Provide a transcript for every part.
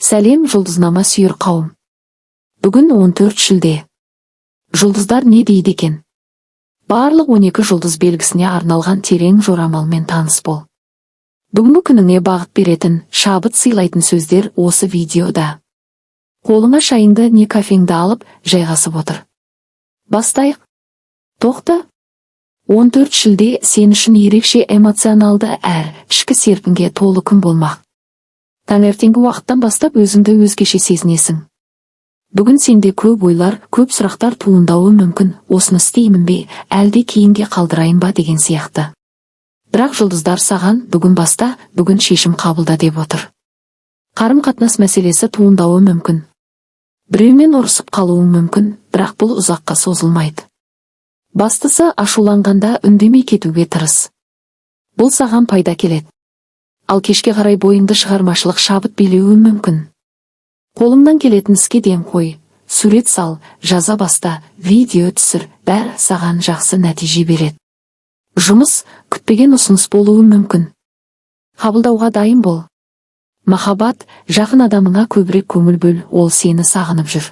Сәлем жұлдызнама сүйер қауым. Бүгін 14 шілде. Жұлдыздар не дейді екен? Барлық 12 жұлдыз белгісіне арналған терең жорамалмен таныс бол. Бүгінгі күніңе бағыт беретін, шабыт сыйлайтын сөздер осы видеода. Қолыңа шайыңды не кафеңді алып, жайғасып отыр. Бастайық. Тоқта. 14 шілде сен үшін ерекше эмоционалды ішкі серпінге толы күн болмақ. Таңертеңгі уақыттан бастап өзіңді өзгеше сезінесің. Бүгін сенде көп ойлар, көп сұрақтар туындауы мүмкін. Осыны істеймін бе, әлде кейінге қалдырайын ба деген сияқты. Бірақ жұлдыздар саған бүгін баста, бүгін шешім қабылда деп отыр. Қарым-қатынас мәселесі туындауы мүмкін. Біреумен ұрысып қалуың мүмкін, бірақ бұл ұзаққа созылмайды. Бастысы ашуланғанда үндемей кетуге тырыс. Бұл саған пайда келеді. Ал кешке қарай бойыңды шығармашылық шабыт билеуі мүмкін. Қолыңнан келетін іске ден қой, сурет сал, жаза баста, видео түсір, бәрі саған жақсы нәтиже береді. Жұмыс, күтпеген ұсыныс болуы мүмкін. Қабылдауға дайын бол. Махаббат, жақын адамыңа көбірек көңіл бөл, ол сені сағынып жүр.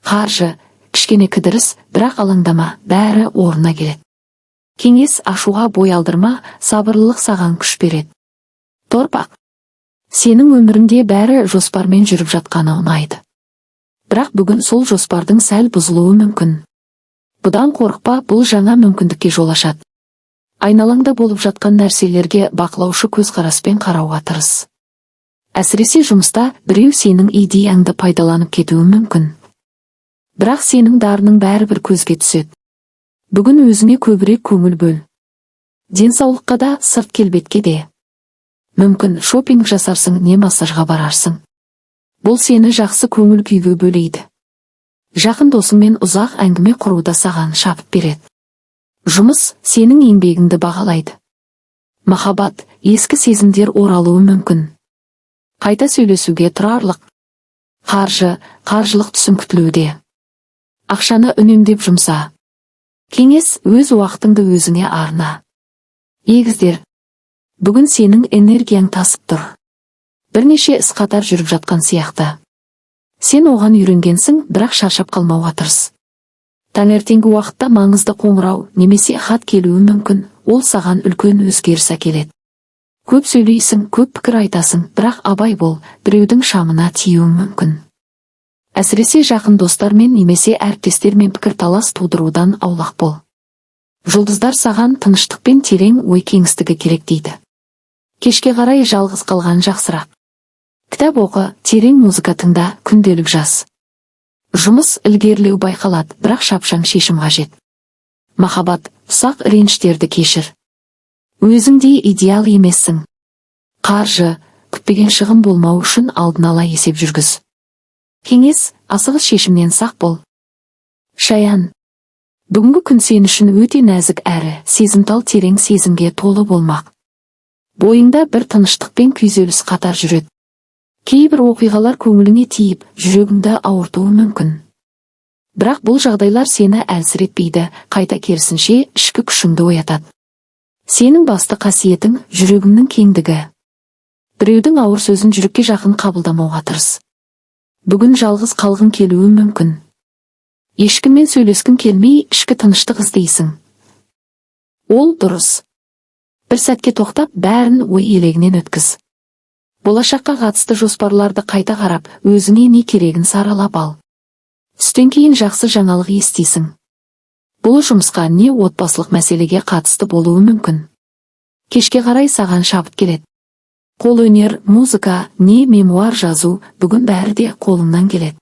Қаржы, кішкене кідіріс, бірақ алаңдама, бәрі орнына келеді. Кеңес, ашуға бой алдырма, сабырлылық саған күш береді. Торпақ. Сенің өміріңде бәрі жоспармен жүріп жатқаны ұнайды. Бірақ бүгін сол жоспардың сәл бұзылуы мүмкін. Бұдан қорықпа, бұл жаңа мүмкіндікке жол ашады. Айналаңда болып жатқан нәрселерге бақылаушы көзқараспен қарауға тырыс. Әсіресе жұмыста біреу сенің идеяңды пайдаланып кетуі мүмкін. Бірақ сенің дарының бәрібір көзге түседі. Бүгін өзіңе көбірек көңіл бөл. Денсаулыққа да, сырт келбетке де. Мүмкін шопинг жасарсың, не массажға барарсың. Бұл сені жақсы көңіл күйге бөлейді. Жақын досыңмен ұзақ әңгіме құруда саған шабыт береді. Жұмыс, сенің еңбегіңді бағалайды. Махаббат, ескі сезімдер оралуы мүмкін. Қайта сөйлесуге тұрарлық. Қаржы, қаржылық түсім күтілуде. Ақшаны үнемдеп жұмса. Кеңес, өз уақытыңды өзіңе арна. Егіздер. Бүгін сенің энергияң тасып тұр. Бірнеше іс қатар жүріп жатқан сияқты. Сен оған үйренгенсің, бірақ шаршап қалмауға тырыс. Таңертеңгі уақытта маңызды қоңырау немесе хат келуі мүмкін, ол саған үлкен өзгеріс әкеледі. Көп сөйлейсің, көп пікір айтасың, бірақ абай бол, біреудің шамына тиюің мүмкін. Әсіресе жақын достармен немесе әріптестермен пікір талас тудырудан аулақ бол. Жұлдыздар саған тыныштық пен терең ой кеңістігі керек дейді. Кешке қарай жалғыз қалған жақсырақ. Кітап оқы, терең музыка тыңда, күнделік жаз. Жұмыс, ілгерілеу байқалады, бірақ шапшаң шешім қажет. Махаббат, ұсақ реніштерді кешір. Өзіңде идеал емессің. Қаржы, күтпеген шығын болмау үшін алдын ала есеп жүргіз. Кеңес, асығыс шешімнен сақ бол. Шаян. Бүгінгі күн сен үшін өте нәзік сезімтал терең сезімге толы болмақ. Бойыңда бір тыныштық пен күйзеліс қатар жүреді. Кейбір оқиғалар көңіліңе тиіп, жүрегіңді ауыртуы мүмкін. Бірақ бұл жағдайлар сені әлсіретпейді, қайта керісінше ішкі күшіңді оятады. Сенің басты қасиетің жүрегіңнің кеңдігі. Біреудің ауыр сөзін жүрекке жақын қабылдамауға тырыс. Бүгін жалғыз қалғың келуі мүмкін. Ешкіммен сөйлескің келмей, ішкі тыныштық іздейсің. Ол дұрыс. Бір сәтке тоқтап, бәрін ой елегінен өткіз. Болашаққа қатысты жоспарларды қайта қарап, өзіңе не керегін саралап ал. Түстен кейін жақсы жаңалық естисің. Бұл жұмысқа не отбасылық мәселеге қатысты болуы мүмкін. Кешке қарай саған шабыт келеді. Қолөнер, музыка, не мемуар жазу, бүгін бәрі де қолыңнан келеді.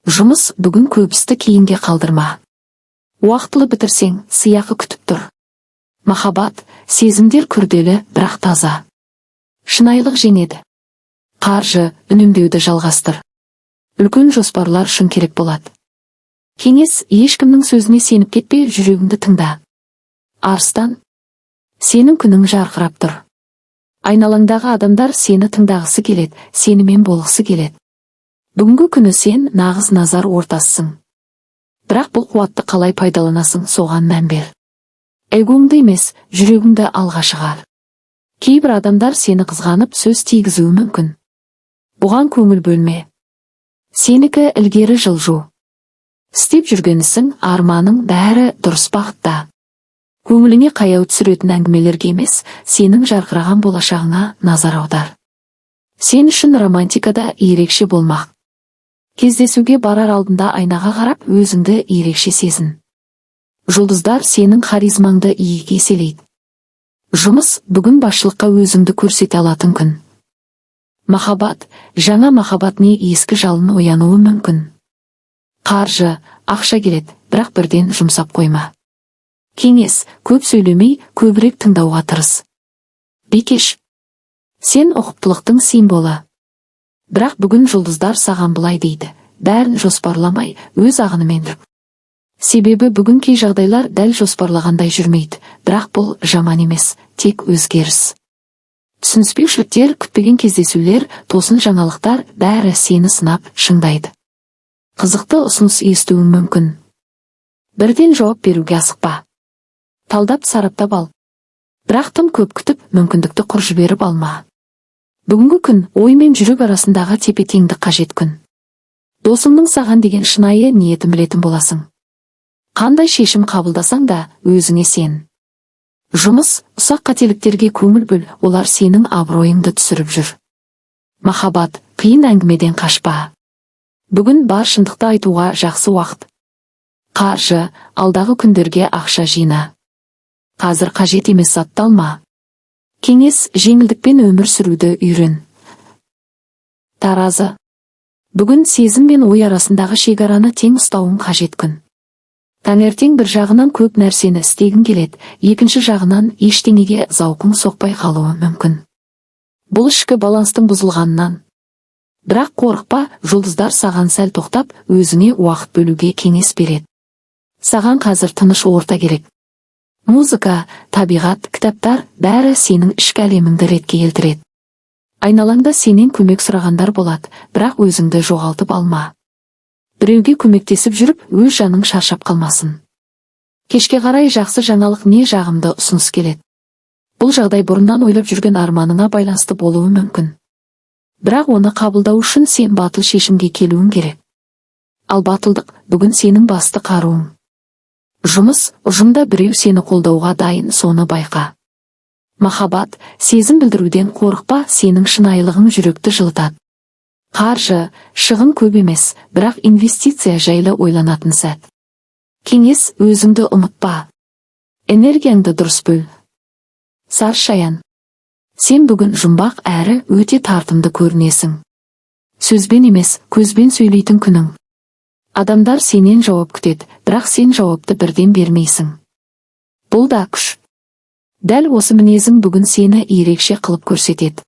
Жұмыс, бүгін көбісті кейінге қалдырма. Уақытылы бітірсең, сыйақы күтіп тұр. Махаббат, сезімдер күрделі, бірақ таза. Шынайылық жеңеді. Қаржы, үнемдеуді жалғастыр. Үлкен жоспарлар үшін керек болады. Кеңес, ешкімнің сөзіне сеніп кетпе, жүрегіңді тыңда. Арыстан. Сенің күнің жарқырап тұр. Айналаңдағы адамдар сені тыңдағысы келеді, сенімен болғысы келеді. Бүгінгі күні сен нағыз назар ортасысың. Бірақ бұл қуатты қалай пайдаланасың, соған мән бер. Эгоңды емес, жүрегіңді алға шығар. Кейбір адамдар сені қызғанып сөз тигізуі мүмкін. Бұған көңіл бөлме. Сенікі ілгері жылжу. Істеп жүргенісің, арманың бәрі дұрыс бағытта. Көңіліңе қаяу түсіретін әңгімелерге емес, сенің жарқыраған болашағыңа назар аудар. Сен үшін романтикада ерекше болмақ. Кездесуге барар алдында айнаға қарап, өзіңді ерекше сезін. Жұлдыздар сенің харизмаңды иіге еселейді. Жұмыс бүгін басшылыққа өзіңді көрсете алатын күн. Махаббат, жаңа махаббат не ескі жалын оянуы мүмкін. Қаржы, ақша келеді, бірақ бірден жұмсап қойма. Кеңес, көп сөйлемей, көбірек тыңдауға тырыс. Бикеш, сен ұқыптылықтың символы. Бірақ бүгін жұлдыздар саған былай дейді: бәрін жоспарламай, өз ағынымен жүр. Себебі бүгін кей жағдайлар дәл жоспарлағандай жүрмейді, бірақ бұл жаман емес, тек өзгеріс. Түсініспеушіліктер, күтпеген кездесулер, тосын жаңалықтар бәрі сені сынап шыңдайды. Қызықты ұсыныс естуің мүмкін. Бірден жауап беруге асықпа. Талдап сараптап ал. Бірақ тым көп күтіп, мүмкіндікті құр жіберіп алма. Бүгінгі күн ой мен жүрек арасындағы тепе-теңдік қажет күн. Досыңның саған деген шынайы ниетін білетін боласың. Қандай шешім қабылдасаң да, өзіңе сен. Жұмыс, ұсақ қателіктерге көңіл бөл, олар сенің абыройыңды түсіріп жүр. Махаббат, қиын әңгімеден қашпа. Бүгін бар шындықты айтуға жақсы уақыт. Қаржы, алдағы күндерге ақша жина. Қазір қажет емес затты алма. Кеңес, жеңілдікпен өмір сүруді үйрен. Таразы, бүгін сезім мен ой арасындағы шекараны тең ұстауың қажет күн. Таңертең бір жағынан көп нәрсені істегің келеді, екінші жағынан ештеңеге зауқың соқпай қалуы мүмкін. Бұл ішкі баланстың бұзылғанынан. Бірақ қорықпа, жұлдыздар саған сәл тоқтап, өзіңе уақыт бөлуге кеңес береді. Саған қазір тыныш орта керек. Музыка, табиғат, кітаптар бәрі сенің ішкі әлеміңді ретке келтіреді. Айналаңда сенен көмек сұрағандар болады, бірақ өзіңді жоғалтып алма. Біреуге көмектесіп жүріп, өз жаның шаршап қалмасын. Кешке қарай жақсы жаңалық не жағымды ұсыныс келеді. Бұл жағдай бұрыннан ойлап жүрген арманыңа байланысты болуы мүмкін. Бірақ оны қабылдау үшін сен батыл шешімге келуің керек. Ал батылдық бүгін сенің басты қаруың. Жұмыс, ұжымда біреу сені қолдауға дайын, соны байқа. Махаббат, сезім білдіруден қорықпа, сенің шынайылығың жүректі жылытады. Қаржы, шығын көп емес, бірақ инвестиция жайлы ойланатын сәт. Кеңес, өзіңді ұмытпа. Энергияңды дұрыс бөл. Саршаян, сен бүгін жұмбақ әрі өте тартымды көрінесің. Сөзбен емес, көзбен сөйлейтін күнің. Адамдар сенен жауап күтеді, бірақ сен жауапты бірден бермейсің. Бұл да күш. Дәл осы мінезің бүгін сені ерекше қылып көрсетеді.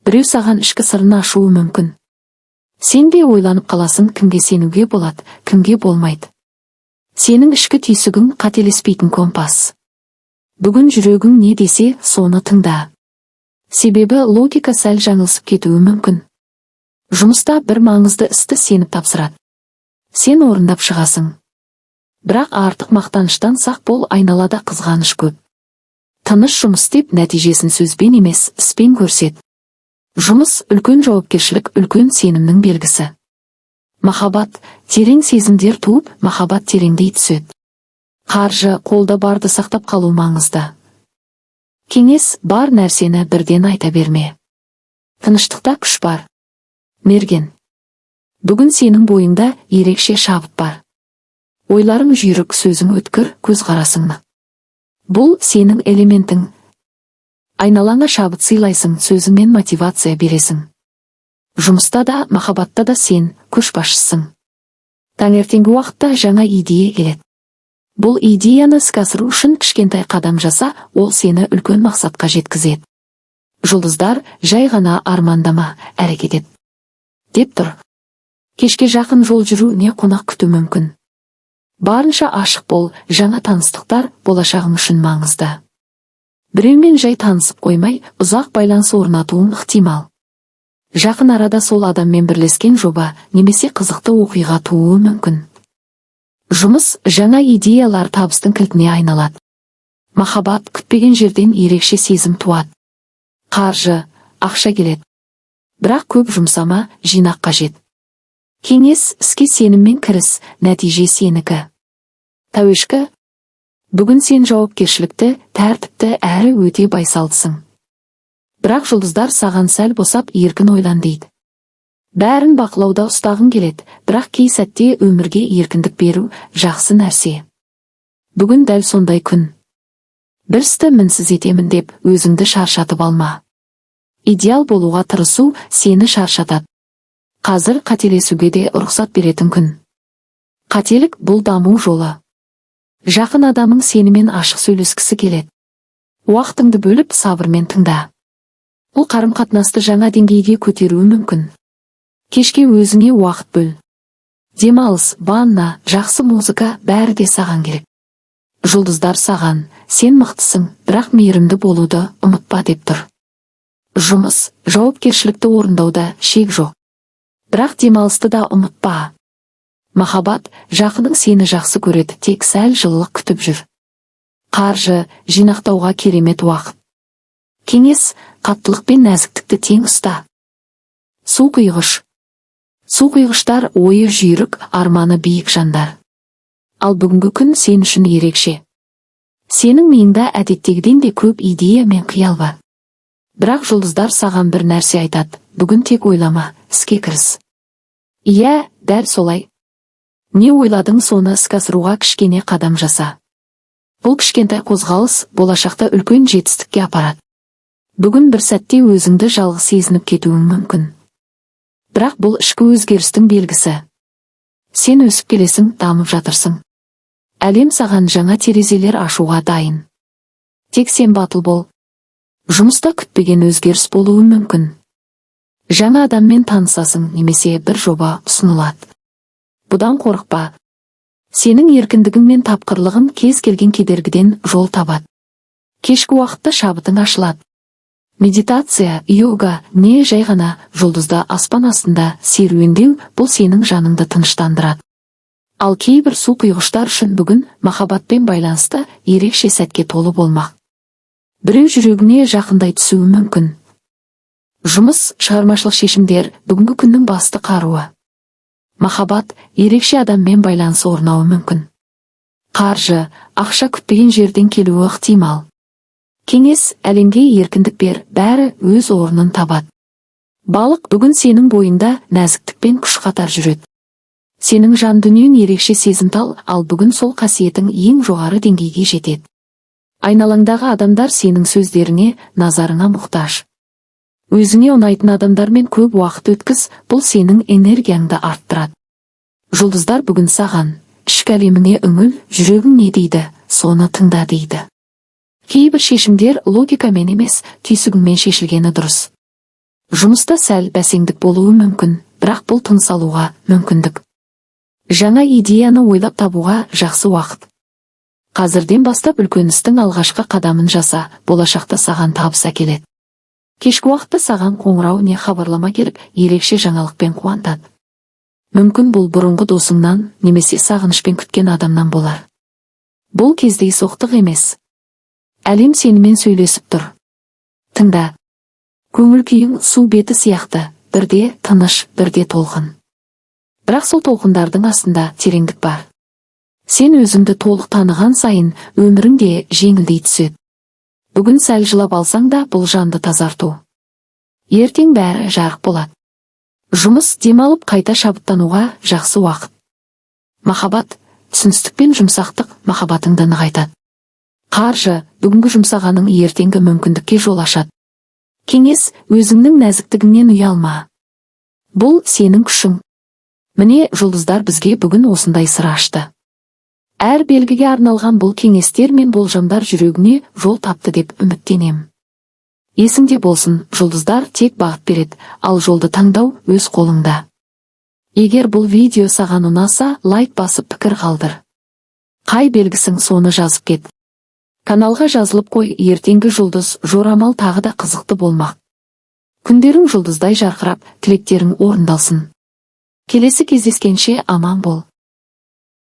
Біреу саған ішкі сырын ашуы мүмкін. Сен де ойланып қаласың, кімге сенуге болады, кімге болмайды. Сенің ішкі түйсігің қателеспейтін компас. Бүгін жүрегің не десе, соны тыңда. Себебі логика сәл жаңылысып кетуі мүмкін. Жұмыста бір маңызды істі сеніп тапсырады. Сен орындап шығасың. Бірақ артық мақтаныштан сақ бол, айналада қызғаныш көп. Тыныш жұмыс істеп, нәтижесін сөзбен емес, іспен көрсет. Жұмыс үлкен жауапкершілік, үлкен сенімнің белгісі. Махаббат, терең сезімдер туып, махаббат тереңдей түседі. Қаржы, қолда барды сақтап қалу маңызды. Кеңес, бар нәрсені бірден айта берме. Тыныштықта күш бар. Мерген, бүгін сенің бойыңда ерекше шабыт бар. Ойларың жүйрік, сөзің өткір, көзқарасың. Бұл сенің элементің. Айналаңа шабыт сыйлайсың, сөзіңмен мотивация бересің. Жұмыста да, махаббатта да сен көшбасшысың. Таңертеңгі уақытта жаңа идея келеді. Бұл идеяны іске асыру үшін кішкентай қадам жаса, ол сені үлкен мақсатқа жеткізеді. Жұлдыздар, жай ғана армандама, әрекет ет. Деп тұр. Кешке жақын жол жүру не қонақ күту мүмкін. Барынша ашық бол, жаңа таныстықтар болашағың үшін маңызды. Біреумен жай танысып қоймай, ұзақ байланыс орнатуың ықтимал. Жақын арада сол адаммен бірлескен жоба, немесе қызықты оқиға тууы мүмкін. Жұмыс, жаңа идеялар табыстың кілтіне айналады. Махаббат, күтпеген жерден ерекше сезім туады. Қаржы, ақша келеді. Бірақ көп жұмсама, жинақ қажет. Кеңес, іске сеніммен кіріс, нәтиже сенікі. Тәуешкі, бүгін сен жауапкершілікті, тәртіпті әрі өте байсалдысың. Бірақ жұлдыздар саған сәл босап еркін ойлан дейді. Бәрін бақылауда ұстағың келеді, бірақ кей сәтте өмірге еркіндік беру жақсы нәрсе. Бүгін дәл сондай күн. Бір істі мінсіз етемін деп өзіңді шаршатып алма. Идеал болуға тырысу сені шаршатады. Қазір қателесуге де рұқсат беретін күн. Қателік бұл даму жолы. Жақын адамың сенімен ашық сөйлескісі келеді. Уақытыңды бөліп сабырмен тыңда. Бұл қарым-қатынасты жаңа деңгейге көтеруі мүмкін. Кешке өзіңе уақыт бөл. Демалыс, ванна, жақсы музыка бәрі де саған керек. Жұлдыздар саған, сен мықтысың, бірақ мейірімді болуды ұмытпа деп тұр. Жұмыс, жауапкершілікті орындауда шек жоқ. Бірақ демалысты да ұмытпа. Махаббат, жақының сені жақсы көреді, тек сәл жылылық күтіп жүр. Қаржы, жинақтауға керемет уақыт. Кеңес, қаттылық пен нәзіктікті тең ұста. Су құйғыш. Су құйғыштар ойы жүйрік, арманы биік жандар. Ал бүгінгі күн сен үшін ерекше. Сенің миыңда әдеттегіден де көп идея мен қиял бар. Бірақ жұлдыздар саған бір нәрсе айтады, бүгін тек ойлама, іске кіріс. Иә, дәл солай. Не ойладың соны іске асыруға кішкене қадам жаса. Бұл кішкентай қозғалыс болашақта үлкен жетістікке апарады. Бүгін бір сәтте өзіңді жалғыз сезініп кетуің мүмкін. Бірақ бұл ішкі өзгерістің белгісі. Сен өсіп келесің, дамып жатырсың. Әлем саған жаңа терезелер ашуға дайын. Тек сен батыл бол. Жұмыста күтпеген өзгеріс болуы мүмкін. Жаңа адаммен танысасың немесе бір жоба ұсынылады. Бұдан қорықпа. Сенің еркіндігің мен тапқырлығың кез келген кедергіден жол табады. Кешкі уақытта шабытың ашылады. Медитация, йога, не жай ғана жұлдызда аспан астында серуендеу бұл сенің жаныңды тыныштандырады. Ал кейбір су құйғыштар үшін бүгін махаббатпен байланысты ерекше сәтке толы болмақ. Біреу жүрегіне жақындай түсуі мүмкін. Жұмыс, шығармашылық шешімдер бүгінгі күннің басты қаруы. Махаббат, ерекше адаммен байланысы орнауы мүмкін. Қаржы, ақша күтпеген жерден келуі ықтимал. Кеңес, әлемге еркіндік бер, бәрі өз орнын табады. Балық, бүгін сенің бойында нәзіктікпен күш қатар жүреді. Сенің жан дүниең ерекше сезімтал, ал бүгін сол қасиетің ең жоғары деңгейге жетеді. Айналаңдағы адамдар сенің сөздеріңе, назарыңа мұқтаж. Өзіңе ұнайтын адамдармен көп уақыт өткіз, бұл сенің энергияңды арттырады. Жұлдыздар бүгін саған, ішкі әлеміңе үңіл, жүрегің не дейді, соны тыңда дейді. Кейбір шешімдер логикамен емес, түйсігіңмен шешілгені дұрыс. Жұмыста сәл бәсеңдік болуы мүмкін, бірақ бұл тыныс алуға мүмкіндік. Жаңа идеяны ойлап табуға жақсы уақыт. Қазірден бастап үлкен істің алғашқы қадамын жаса, болашақта саған табыс әкеледі. Кешкі уақытта саған қоңырау не хабарлама келіп, ерекше жаңалықпен қуантады. Мүмкін бұл бұрынғы досыңнан немесе сағынышпен күткен адамнан болар. Бұл кездейсоқтық емес. Әлем сенімен сөйлесіп тұр. Тыңда. Көңіл күйің су беті сияқты, бірде тыныш, бірде толқын. Бірақ сол толқындардың астында тереңдік бар. Сен өзіңді толық таныған сайын өміріңде жеңілдей түседі. Бүгін сәл жылап алсаң да бұл жанды тазарту. Ертең бәрі жарық болады. Жұмыс, демалып қайта шабыттануға жақсы уақыт. Махаббат, түсіністік пен жұмсақтық махаббатыңды нығайтады. Қаржы, бүгінгі жұмсағаның ертеңгі мүмкіндікке жол ашады. Кеңес, өзіңнің нәзіктігіңнен ұялма. Бұл сенің күшің. Міне, жұлдыздар бізге бүгін осындай сыр ашты. Әр белгіге арналған бұл кеңестер мен болжамдар жүрегіне жол тапты деп үміттенем. Есіңде болсын, жұлдыздар тек бағыт береді, ал жолды таңдау өз қолыңда. Егер бұл видео саған ұнаса, лайк басып пікір қалдыр. Қай белгісің соны жазып кет. Каналға жазылып қой, ертеңгі жұлдыз жорамал тағы да қызықты болмақ. Күндерің жұлдыздай жарқырап, тілектерің орындалсын. Келесі кездескенше аман бол.